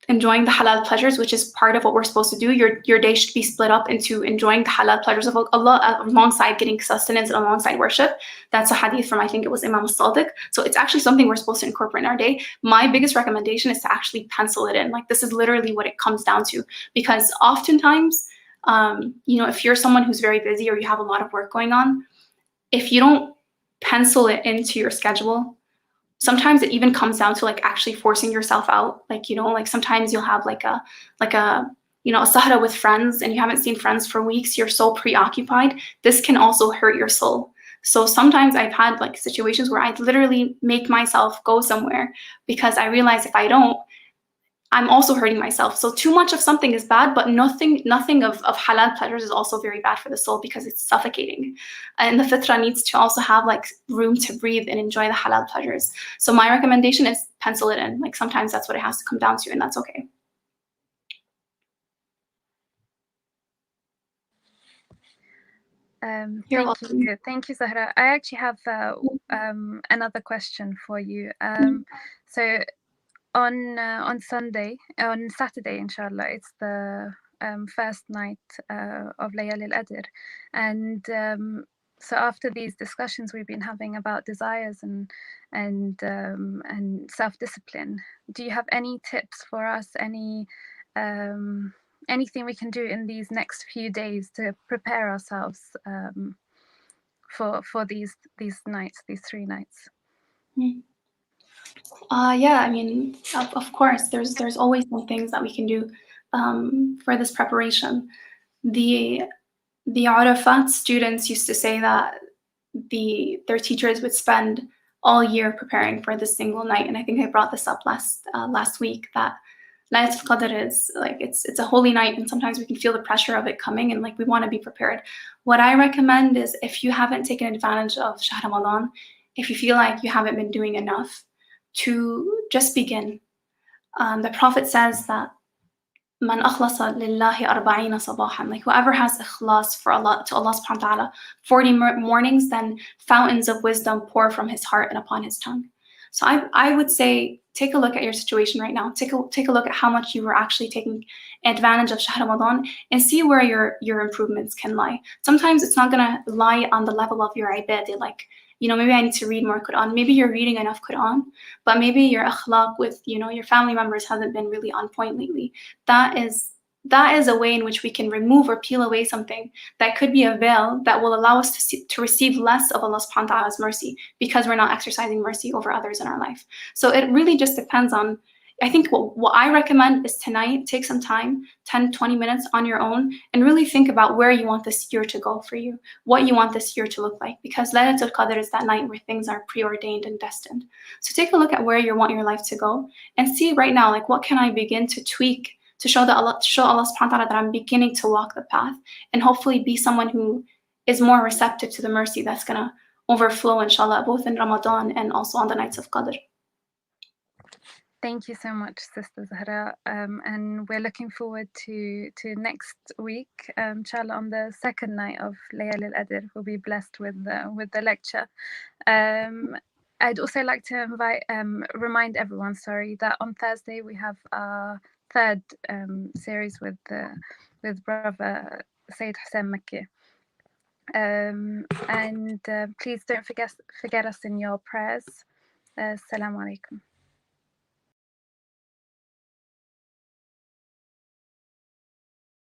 enjoying the halal pleasures, which is part of what we're supposed to do. Your day should be split up into enjoying the halal pleasures of Allah alongside getting sustenance and alongside worship. That's a hadith from, I think it was Imam al-Sadiq. So it's actually something we're supposed to incorporate in our day. My biggest recommendation is to actually pencil it in. Like, this is literally what it comes down to, because oftentimes, if you're someone who's very busy or you have a lot of work going on, if you don't pencil it into your schedule, sometimes it even comes down to like actually forcing yourself out. Like, like sometimes you'll have like a sahra with friends, and you haven't seen friends for weeks. You're so preoccupied. This can also hurt your soul. So sometimes I've had like situations where I literally make myself go somewhere, because I realize if I don't, I'm also hurting myself. So too much of something is bad, but nothing of halal pleasures is also very bad for the soul, because it's suffocating. And the fitra needs to also have like room to breathe and enjoy the halal pleasures. So my recommendation is pencil it in. Like, sometimes that's what it has to come down to, and that's okay. Thank you, Zahra. I actually have another question for you. So on Saturday, Inshaallah, it's the first night of Layal al-Adr, and so after these discussions we've been having about desires and self-discipline, do you have any tips for us? Anything we can do in these next few days to prepare ourselves for these nights, these 3 nights? Yeah, I mean, of course, there's always some things that we can do for this preparation. The Arafat students used to say that their teachers would spend all year preparing for this single night, and I think I brought this up last week, that Laylatul Qadr is like, it's a holy night, and sometimes we can feel the pressure of it coming, and like we want to be prepared. What I recommend is, if you haven't taken advantage of Shahr Ramadan, if you feel like you haven't been doing enough, to just begin. The Prophet says that Man akhlasa lillahi arba'ina sabahan, like whoever has ikhlas for Allah, to Allah subhanahu wa ta'ala, 40 mornings, then fountains of wisdom pour from his heart and upon his tongue. So I would say, take a look at your situation right now. Take a look at how much you are actually taking advantage of Shahr Ramadan, and see where your improvements can lie. Sometimes it's not gonna lie on the level of your ibadah, like, maybe I need to read more Quran. Maybe you're reading enough Quran, but maybe your akhlaq with, your family members hasn't been really on point lately. That is a way in which we can remove or peel away something that could be a veil that will allow us to receive less of Allah subhanahu wa ta'ala's mercy, because we're not exercising mercy over others in our life. So it really just depends on, I think what I recommend is tonight, take some time, 10, 20 minutes on your own, and really think about where you want this year to go for you, what you want this year to look like, because Laylatul Qadr is that night where things are preordained and destined. So take a look at where you want your life to go and see right now, like, what can I begin to tweak to show Allah subhanahu wa ta'ala that I'm beginning to walk the path, and hopefully be someone who is more receptive to the mercy that's gonna overflow, inshallah, both in Ramadan and also on the nights of Qadr. Thank you so much, Sister Zahra, and we're looking forward to next week. Inshallah, on the second night of Layal al-Adr, we'll be blessed with the lecture. I'd also like to remind everyone, that on Thursday we have our third series with Brother Sayyid Hussein Makke. And please don't forget us in your prayers. Assalamu alaikum.